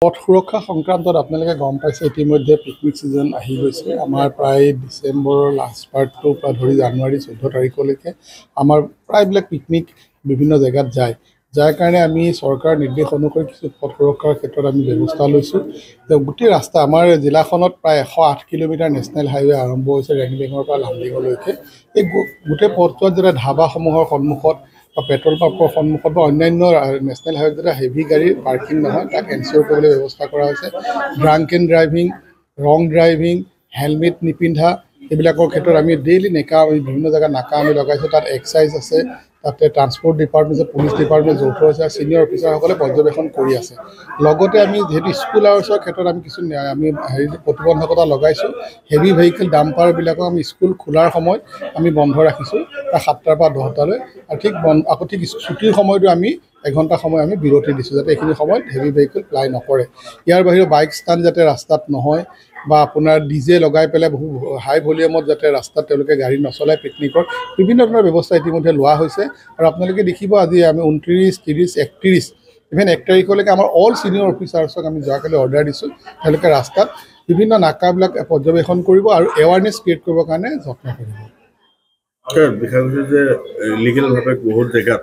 পথ সুৰক্ষা সংক্ৰান্তত আপোনালোকে গম পাইছে ইতিমধ্যে পিকনিক ছিজন আহি গৈছে। আমাৰ প্ৰায় ডিচেম্বৰৰ লাষ্ট পাৰ্টটোৰ পৰা ধৰি জানুৱাৰী 14 তাৰিখলৈকে আমাৰ প্ৰায়বিলাক পিকনিক বিভিন্ন জেগাত যায়। যাৰ কাৰণে আমি চৰকাৰৰ নিৰ্দেশ অনুসৰি কিছু পথ সুৰক্ষাৰ ক্ষেত্ৰত আমি ব্যৱস্থা লৈছোঁ। গোটেই ৰাস্তা আমাৰ জিলাখনত প্ৰায় 108 কিলোমিটাৰ নেশ্যনেল হাইৱে আৰম্ভ হৈছে ৰেংলিঙৰ পৰা লামডিঙলৈকে। এই গোটেই পথছোৱাত যাতে ধাবাসমূহৰ সন্মুখত বা পেট্ৰল পাম্পৰ সন্মুখত বা অন্যান্য নেশ্যনেল হাইৱেত যাতে হেভি গাড়ীৰ পাৰ্কিং নহয় তাক এনচিঅ'ৰ কৰিবলৈ ব্যৱস্থা কৰা হৈছে। ড্ৰাংক এণ্ড ড্ৰাইভিং, ৰং ড্ৰাইভিং, হেলমেট নিপিন্ধা এইবিলাকৰ ক্ষেত্ৰত আমি ডেইলি বিভিন্ন জেগাত নাকা আমি লগাইছোঁ। তাত এক্সাইজ আছে, তাতে ট্ৰান্সপৰ্ট ডিপাৰ্টমেণ্ট আছে, পুলিচ ডিপাৰ্টমেণ্ট যৌথ আছে আৰু ছিনিয়ৰ অফিচাৰসকলে পৰ্যবেক্ষণ কৰি আছে। লগতে আমি যিহেতু স্কুল আৱাৰ্ছৰ ক্ষেত্ৰত আমি কিছু প্ৰতিবন্ধকতা লগাইছোঁ। হেভি ভেহিকেল ডাম্পাৰবিলাকক আমি স্কুল খোলাৰ সময়ত আমি বন্ধ ৰাখিছোঁ, প্ৰায় 7টাৰ পৰা 10টালৈ। আৰু আকৌ ঠিক ছুটিৰ সময়তো আমি এঘণ্টা সময় আমি বিৰতি দিছোঁ, যাতে এইখিনি সময়ত হেভি ভেহিকেল ফ্লাই নকৰে। ইয়াৰ বাহিৰেও বাইক ষ্টাণ্ড যাতে ৰাস্তাত নহয় বা আপোনাৰ ডিজে লগাই পেলাই বহু হাই ভলিউমত যাতে ৰাস্তাত তেওঁলোকে গাড়ী নচলায়। পিকনিকৰ বিভিন্ন ধৰণৰ ব্যৱস্থা ইতিমধ্যে লোৱা হৈছে। আৰু আপোনালোকে দেখিব আজি আমি 29, 30, 31 ইভেন 1 তাৰিখলৈকে আমাৰ অল ছিনিয়ৰ অফিচাৰ্ছক আমি যোৱাকালি অৰ্ডাৰ দিছোঁ। তেওঁলোকে ৰাস্তাত বিভিন্ন নাকাবিলাক পৰ্যবেক্ষণ কৰিব আৰু এৱাৰনেছ ক্ৰিয়েট কৰিবৰ কাৰণে যত্ন কৰিব। দেখা গৈছে যে লিগেলভাৱে বহুত জেগাত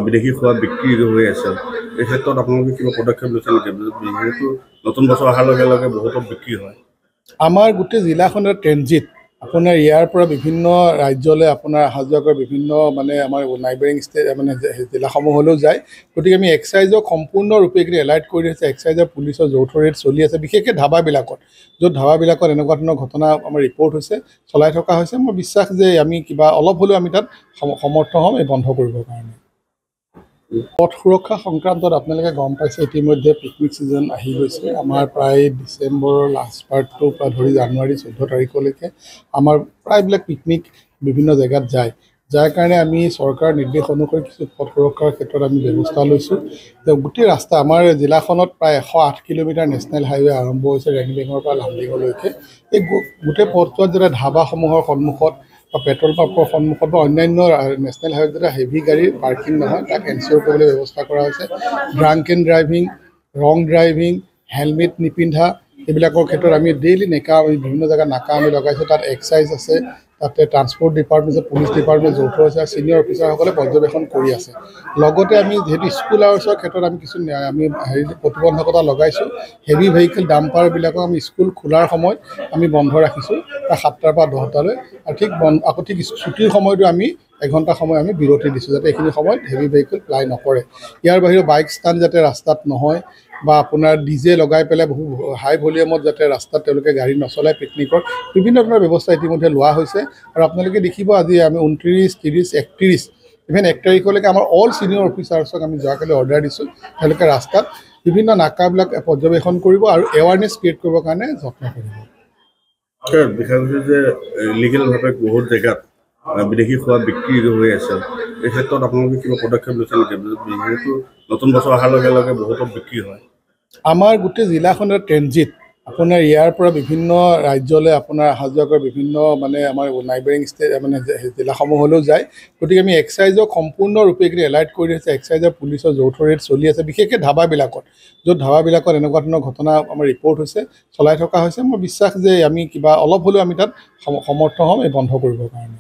বিদেশী খোৱা বিক্ৰী হৈ আছে। এই ক্ষেত্ৰত আপোনালোকে কিবা পদক্ষেপ লৈছে নেকি? যিহেতু নতুন বছৰ অহাৰ লগে লগে বহুতো বিক্ৰী হয়। আমাৰ গোটেই জিলাখনৰ ট্ৰেনজিট আপোনাৰ ইয়াৰ পৰা বিভিন্ন ৰাজ্যলৈ আপোনাৰ অহা যোৱা কৰা বিভিন্ন আমাৰ নাইবাৰিং জিলাসমূহলৈও যায়। গতিকে আমি এক্সাইজক সম্পূৰ্ণৰূপে এইখিনি এলাৰ্ট কৰি দিছে। এক্সাইজৰ পুলিচৰ যৌথ ৰেড চলি আছে, বিশেষকৈ ধাবাবিলাকত, য'ত ধাবাবিলাকত এনেকুৱা ধৰণৰ ঘটনা আমাৰ ৰিপৰ্ট হৈছে, চলাই থকা হৈছে। মোৰ বিশ্বাস যে আমি কিবা অলপ হ'লেও আমি তাত সমৰ্থ হ'ম এই বন্ধ কৰিবৰ কাৰণে। পথ সুৰক্ষা সংক্ৰান্তত আপোনালোকে গম পাইছে ইতিমধ্যে পিকনিক ছিজন আহি গৈছে। আমাৰ প্ৰায় ডিচেম্বৰৰ লাষ্ট পাৰ্টটোৰ পৰা ধৰি জানুৱাৰী 14 তাৰিখলৈকে আমাৰ প্ৰায়বিলাক পিকনিক বিভিন্ন জেগাত যায়। যাৰ কাৰণে আমি চৰকাৰৰ নিৰ্দেশ অনুসৰি কিছু পথ সুৰক্ষাৰ ক্ষেত্ৰত আমি ব্যৱস্থা লৈছোঁ। গোটেই ৰাস্তা আমাৰ জিলাখনত প্ৰায় 108 কিলোমিটাৰ নেশ্যনেল হাইৱে আৰম্ভ হৈছে ৰেংলিঙৰ পৰা লামডিঙলৈকে। এই গোটেই পথছোৱাত যাতে ধাবাসমূহৰ সন্মুখত বা পেট্ৰল পাম্পৰ সন্মুখত বা অন্যান্য নেশ্যনেল হাইৱেত যাতে হেভি গাড়ীৰ পাৰ্কিং নহয় তাক এনচিঅ'ৰ কৰিবলৈ ব্যৱস্থা কৰা হৈছে। ড্ৰাংক এণ্ড ড্ৰাইভিং, ৰং ড্ৰাইভিং, হেলমেট নিপিন্ধা এইবিলাকৰ ক্ষেত্ৰত আমি ডেইলি বিভিন্ন জেগাত নাকা আমি লগাইছোঁ। তাত এক্সাইজ আছে, তাতে ট্ৰান্সপৰ্ট ডিপাৰ্টমেণ্ট আছে, পুলিচ ডিপাৰ্টমেণ্ট যৌথ আছে আৰু ছিনিয়ৰ অফিচাৰসকলে পৰ্যবেক্ষণ কৰি আছে। লগতে আমি যিহেতু স্কুল আৱাৰ্ছৰ ক্ষেত্ৰত আমি কিছু প্ৰতিবন্ধকতা লগাইছোঁ। হেভি ভেহিকেল ডাম্পাৰবিলাকক আমি স্কুল খোলাৰ সময়ত আমি বন্ধ ৰাখিছোঁ, প্ৰায় 7টাৰ পৰা 10টালৈ। আৰু আকৌ ঠিক ছুটিৰ সময়তো আমি এঘণ্টা সময় আমি বিৰতি দিছোঁ, যাতে এইখিনি সময়ত হেভি ভেহিকেল ফ্লাই নকৰে। ইয়াৰ বাহিৰেও বাইক ষ্টাণ্ড যাতে ৰাস্তাত নহয় বা আপোনাৰ ডিজে লগাই পেলাই বহু হাই ভলিউমত যাতে ৰাস্তাত তেওঁলোকে গাড়ী নচলায়। পিকনিকৰ বিভিন্ন ধৰণৰ ব্যৱস্থা ইতিমধ্যে লোৱা হৈছে। আৰু আপোনালোকে দেখিব আজি আমি 29, 30, 31 ইভেন 1 তাৰিখলৈকে আমাৰ অল ছিনিয়ৰ অফিচাৰ্ছক আমি যোৱাকালি অৰ্ডাৰ দিছোঁ। তেওঁলোকে ৰাস্তাত বিভিন্ন নাকাবিলাক পৰ্যবেক্ষণ কৰিব আৰু এৱাৰনেছ ক্ৰিয়েট কৰিবৰ কাৰণে যত্ন কৰিব। দেখা গৈছে যে লিগেলভাৱে বহুত জেগাত বিদেশী খোৱা বিক্ৰী হৈ আছে। এই ক্ষেত্ৰত আপোনালোকে কিবা পদক্ষেপ লৈছে নেকি? যিহেতু নতুন বছৰ অহাৰ লগে লগে বহুতো বিক্ৰী হয়। আমাৰ গোটেই জিলাখনৰ ট্ৰেনজিট আপোনাৰ ইয়াৰ পৰা বিভিন্ন ৰাজ্যলৈ আপোনাৰ অহা যোৱা কৰা বিভিন্ন আমাৰ নাইবাৰিং জিলাসমূহলৈও যায়। গতিকে আমি এক্সাইজক সম্পূৰ্ণৰূপে এইখিনি এলাৰ্ট কৰি দিছে। এক্সাইজৰ পুলিচৰ যৌথ ৰেড চলি আছে, বিশেষকৈ ধাবাবিলাকত, য'ত ধাবাবিলাকত এনেকুৱা ধৰণৰ ঘটনা আমাৰ ৰিপৰ্ট হৈছে, চলাই থকা হৈছে। মোৰ বিশ্বাস যে আমি কিবা অলপ হ'লেও আমি তাত সমৰ্থ হ'ম এই বন্ধ কৰিবৰ কাৰণে।